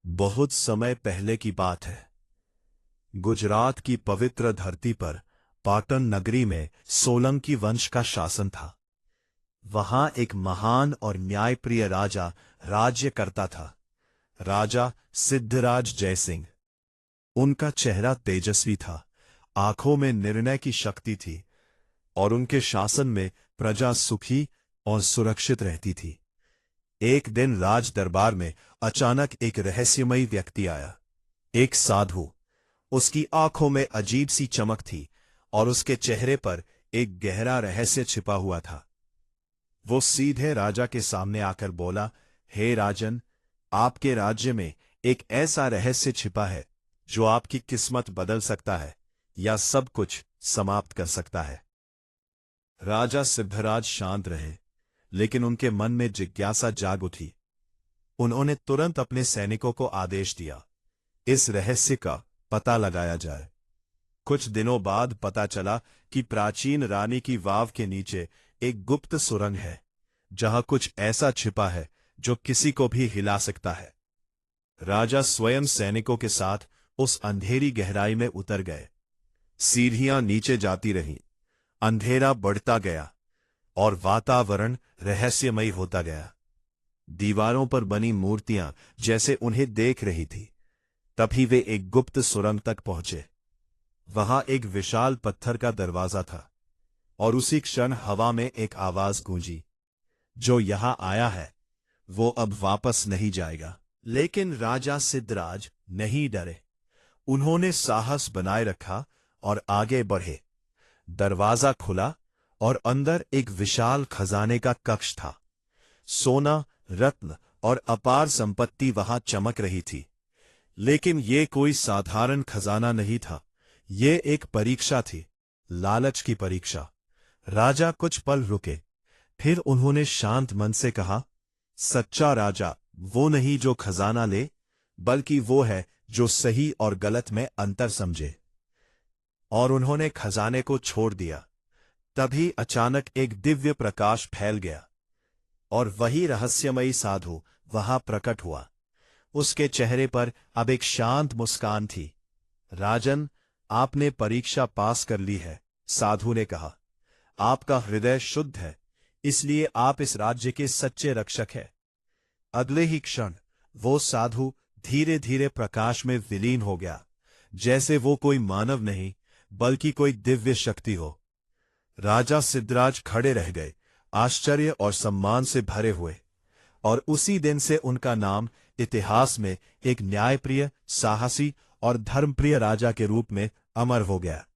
बहुत समय पहले की बात है। गुजरात की पवित्र धरती पर पाटन नगरी में सोलंकी वंश का शासन था। वहां एक महान और न्यायप्रिय राजा राज्य करता था। राजा सिद्धराज जयसिंह। उनका चेहरा तेजस्वी था, आंखों में निर्णय की शक्ति थी और उनके शासन में प्रजा सुखी और सुरक्षित रहती थी। एक दिन राज दरबार में अचानक एक रहस्यमयी व्यक्ति आया। एक साधु। उसकी आंखों में अजीब सी चमक थी और उसके चेहरे पर एक गहरा रहस्य छिपा हुआ था। वो सीधे राजा के सामने आकर बोला, हे राजन, आपके राज्य में एक ऐसा रहस्य छिपा है जो आपकी किस्मत बदल सकता है या सब कुछ समाप्त कर सकता है। राजा सिद्धराज शांत रहे, लेकिन उनके मन में जिज्ञासा जाग उठी। उन्होंने तुरंत अपने सैनिकों को आदेश दिया, इस रहस्य का पता लगाया जाए। कुछ दिनों बाद पता चला कि प्राचीन रानी की वाव के नीचे एक गुप्त सुरंग है, जहां कुछ ऐसा छिपा है जो किसी को भी हिला सकता है। राजा स्वयं सैनिकों के साथ उस अंधेरी गहराई में उतर गए। सीढ़ियां नीचे जाती रहीं, अंधेरा बढ़ता गया और वातावरण रहस्यमयी होता गया। दीवारों पर बनी मूर्तियां जैसे उन्हें देख रही थी। तभी वे एक गुप्त सुरंग तक पहुंचे। वहां एक विशाल पत्थर का दरवाजा था और उसी क्षण हवा में एक आवाज गूंजी, जो यहां आया है वो अब वापस नहीं जाएगा। लेकिन राजा सिद्धराज नहीं डरे। उन्होंने साहस बनाए रखा और आगे बढ़े। दरवाजा खुला और अंदर एक विशाल खजाने का कक्ष था। सोना, रत्न और अपार संपत्ति वहां चमक रही थी। लेकिन ये कोई साधारण खजाना नहीं था, ये एक परीक्षा थी, लालच की परीक्षा। राजा कुछ पल रुके, फिर उन्होंने शांत मन से कहा, सच्चा राजा वो नहीं जो खजाना ले, बल्कि वो है जो सही और गलत में अंतर समझे। और उन्होंने खजाने को छोड़ दिया। तभी अचानक एक दिव्य प्रकाश फैल गया और वही रहस्यमयी साधु वहां प्रकट हुआ। उसके चेहरे पर अब एक शांत मुस्कान थी। राजन, आपने परीक्षा पास कर ली है, साधु ने कहा। आपका हृदय शुद्ध है, इसलिए आप इस राज्य के सच्चे रक्षक हैं। अगले ही क्षण वो साधु धीरे धीरे प्रकाश में विलीन हो गया, जैसे वो कोई मानव नहीं बल्कि कोई दिव्य शक्ति हो। राजा सिद्धराज खड़े रह गए, आश्चर्य और सम्मान से भरे हुए, और उसी दिन से उनका नाम इतिहास में एक न्यायप्रिय, साहसी और धर्मप्रिय राजा के रूप में अमर हो गया।